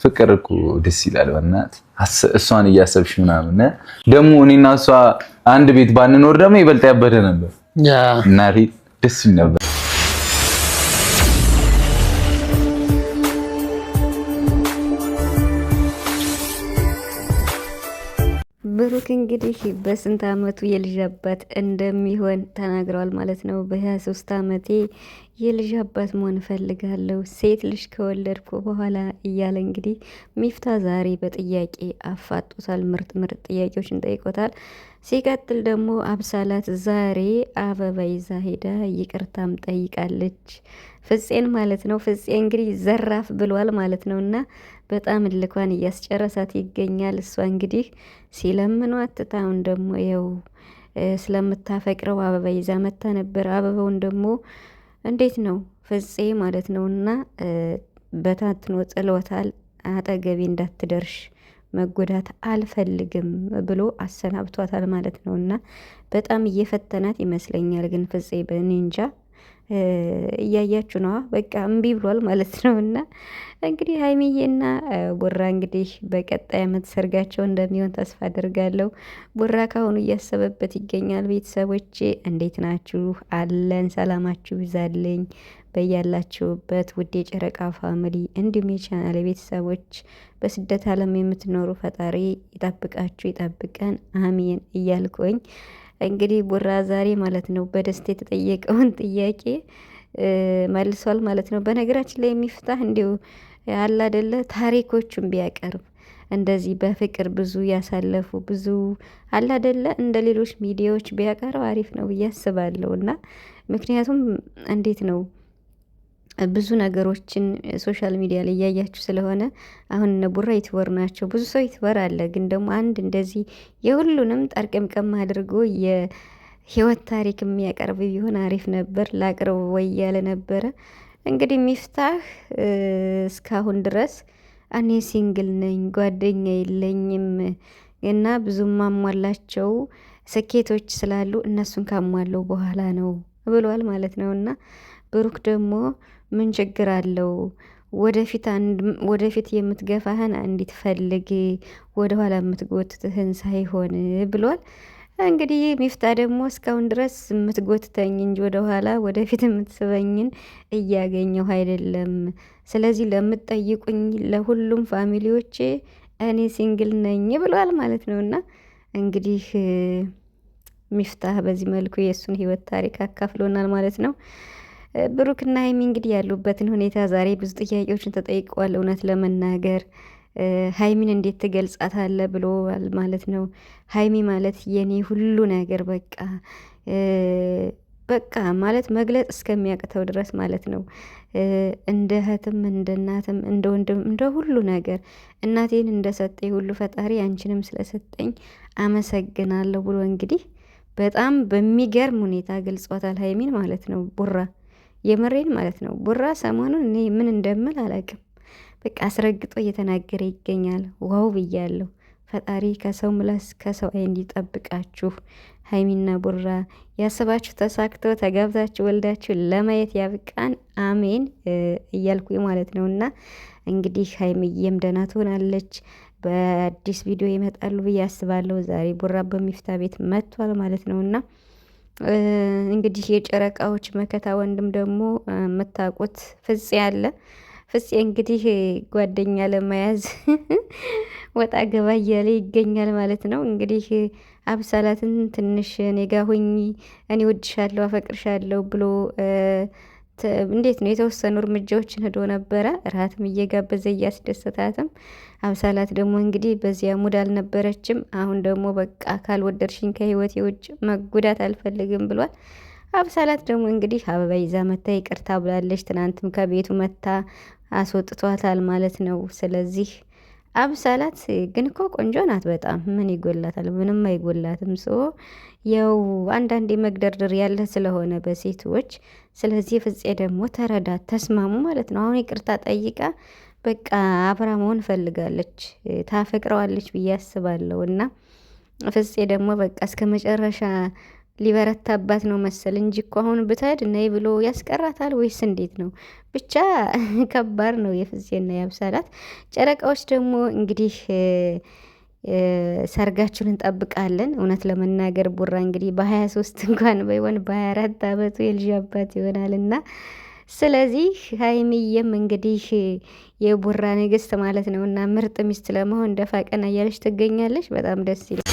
ፍቅር እኮ ደስ ይላል። በእናትህ እሷን እያሰብሽ ምናምን ደግሞ እኔና እሷ አንድ ቤት ባንኖር ደግሞ ይበልጥ ያበደ ነበር። እናቴ ደስ ይል ነበር። ብሩክ እንግዲህ በስንት አመቱ የልጅ አባት እንደሚሆን ተናግረዋል ማለት ነው። በ23 አመቴ የልጅ አባት መሆን እፈልጋለሁ ሴት ልጅ ከወለድኩ በኋላ እያለ እንግዲህ ሚፍታ ዛሬ በጥያቄ አፋጦታል። ምርጥ ምርጥ ጥያቄዎችን ጠይቆታል። ሲቀጥል ደግሞ አብሳላት ዛሬ አበባ ይዛ ሄዳ ይቅርታም ጠይቃለች። ፍፄን ማለት ነው። ፍፄ እንግዲህ ዘራፍ ብሏል ማለት ነው እና በጣም እልኳን እያስጨረሳት ይገኛል። እሷ እንግዲህ ሲለምኗት ትታውን ደግሞ ይኸው ስለምታፈቅረው አበባ ይዛ መታ ነበር። አበባውን ደግሞ እንዴት ነው ፍፄ ማለት ነው እና በታትኖ ጥሎታል። አጠገቤ እንዳትደርሽ መጎዳት አልፈልግም ብሎ አሰናብቷታል ማለት ነው እና በጣም እየፈተናት ይመስለኛል። ግን ፍፄ በእኔ እንጃ እያያችሁ ነዋ በቃ እምቢ ብሏል ማለት ነው እና እንግዲህ ሀይሚዬና ቡራ እንግዲህ በቀጣይ አመት ሰርጋቸው እንደሚሆን ተስፋ አድርጋለሁ። ቡራ ካሁኑ እያሰበበት ይገኛል። ቤተሰቦቼ እንዴት ናችሁ? አለን ሰላማችሁ ይዛልኝ በያላችሁበት ውድ የጨረቃ ፋሚሊ እንዲሁም የቻናል ቤተሰቦች በስደት ዓለም የምትኖሩ ፈጣሪ ይጠብቃችሁ ይጠብቀን አሜን እያልኩኝ እንግዲህ ቡራ ዛሬ ማለት ነው በደስታ የተጠየቀውን ጥያቄ መልሷል ማለት ነው። በነገራችን ላይ የሚፍታህ እንዲሁ ያለ አይደለ ታሪኮቹን ቢያቀርብ እንደዚህ በፍቅር ብዙ ያሳለፉ ብዙ አለ አይደለ እንደ ሌሎች ሚዲያዎች ቢያቀርብ አሪፍ ነው ብዬ አስባለሁ። እና ምክንያቱም እንዴት ነው ብዙ ነገሮችን ሶሻል ሚዲያ ላይ እያያችሁ ስለሆነ አሁን እነ ቡራ ዩቲዩበር ናቸው። ብዙ ሰው ዩቲዩበር አለ፣ ግን ደግሞ አንድ እንደዚህ የሁሉንም ጠርቅምቀም አድርጎ የህይወት ታሪክ የሚያቀርብ ቢሆን አሪፍ ነበር። ላቅርብ ወይ እያለ ነበረ። እንግዲህ ሚፍታህ እስካሁን ድረስ እኔ ሲንግል ነኝ ጓደኛ የለኝም እና ብዙም ማሟላቸው ስኬቶች ስላሉ እነሱን ካሟለው በኋላ ነው ብሏል ማለት ነው። እና ብሩክ ደግሞ ምን ችግር አለው ወደፊት የምትገፋህን አንዲት ፈልግ ወደ ኋላ የምትጎትትህን ሳይሆን ብሏል። እንግዲህ ሚፍታ ደግሞ እስካሁን ድረስ የምትጎትተኝ እንጂ ወደ ኋላ ወደፊት የምትስበኝን እያገኘሁ አይደለም። ስለዚህ ለምትጠይቁኝ ለሁሉም ፋሚሊዎቼ እኔ ሲንግል ነኝ ብሏል ማለት ነው። እና እንግዲህ ሚፍታህ በዚህ መልኩ የእሱን ህይወት ታሪክ አካፍሎናል ማለት ነው። ብሩክና ሀይሚ እንግዲህ ያሉበትን ሁኔታ ዛሬ ብዙ ጥያቄዎችን ተጠይቀዋል። እውነት ለመናገር ሀይሚን እንዴት ትገልጻታለህ ብሎዋል ማለት ነው። ሀይሚ ማለት የኔ ሁሉ ነገር በቃ ማለት መግለጽ እስከሚያቅተው ድረስ ማለት ነው። እንደ እህትም እንደ እናትም እንደ ወንድም እንደ ሁሉ ነገር እናቴን እንደሰጠኝ ሁሉ ፈጣሪ አንቺንም ስለሰጠኝ አመሰግናለሁ ብሎ እንግዲህ በጣም በሚገርም ሁኔታ ገልጿታል ሀይሚን ማለት ነው። ቡራ የመሬን ማለት ነው። ቡራ ሰሞኑን እኔ ምን እንደምል አላውቅም። በቃ አስረግጦ እየተናገረ ይገኛል። ዋው ብያለሁ። ፈጣሪ ከሰው ምላስ ከሰው አይን እንዲጠብቃችሁ። ሀይሚና ቡራ ያሰባችሁ ተሳክቶ ተጋብታችሁ ወልዳችሁ ለማየት ያብቃን አሜን እያልኩ ማለት ነው። እና እንግዲህ ሀይሚዬም ደህና ትሆናለች። በአዲስ ቪዲዮ ይመጣሉ ብዬ አስባለሁ። ዛሬ ቡራ በሚፍታ ቤት መጥቷል ማለት ነው። እና እንግዲህ የጨረቃዎች መከታ ወንድም ደግሞ የምታውቁት ፍፄ አለ። ፍፄ እንግዲህ ጓደኛ ለመያዝ ወጣ ገባ እያለ ይገኛል ማለት ነው። እንግዲህ አብሳላትን ትንሽ እኔ ጋ ሁኚ እኔ ወድሻለሁ አፈቅርሻለሁ ብሎ እንዴት ነው የተወሰኑ እርምጃዎችን ሄዶ ነበረ። እራትም እየጋበዘ እያስደሰታትም፣ አብሳላት ደግሞ እንግዲህ በዚያ ሙድ አልነበረችም። አሁን ደግሞ በቃ ካልወደድሽኝ ከህይወት የውጭ መጉዳት አልፈልግም ብሏል። አብሳላት ደግሞ እንግዲህ አበባ ይዛ መታ ይቅርታ ብላለች። ትናንትም ከቤቱ መታ አስወጥቷታል ማለት ነው። ስለዚህ አብሳላት ግን እኮ ቆንጆ ናት በጣም ምን ይጎላታል? ምንም አይጎላትም። ያው አንዳንዴ መግደርደር ያለ ስለሆነ በሴቶች ስለዚህ ፍፄ ደግሞ ተረዳት ተስማሙ ማለት ነው። አሁን ይቅርታ ጠይቃ በቃ አብራ መሆን ፈልጋለች ታፈቅረዋለች ብዬ አስባለሁ። እና ፍፄ ደግሞ በቃ እስከ መጨረሻ ሊበረታባት ነው መሰል እንጂ እኮ አሁን ብትሄድ ነይ ብሎ ያስቀራታል ወይስ እንዴት ነው? ብቻ ከባድ ነው የፍፄና የአብሳላት ጨረቃዎች። ደግሞ እንግዲህ ሰርጋችሁን እንጠብቃለን። እውነት ለመናገር ቡራ እንግዲህ በ23 እንኳን ባይሆን በ24 አመቱ የልጅ አባት ይሆናልና ስለዚህ ሀይሚዬም እንግዲህ የቡራ ንግስት ማለት ነውና ምርጥ ሚስት ለመሆን ደፋ ቀና እያለች ትገኛለች። በጣም ደስ ይላል።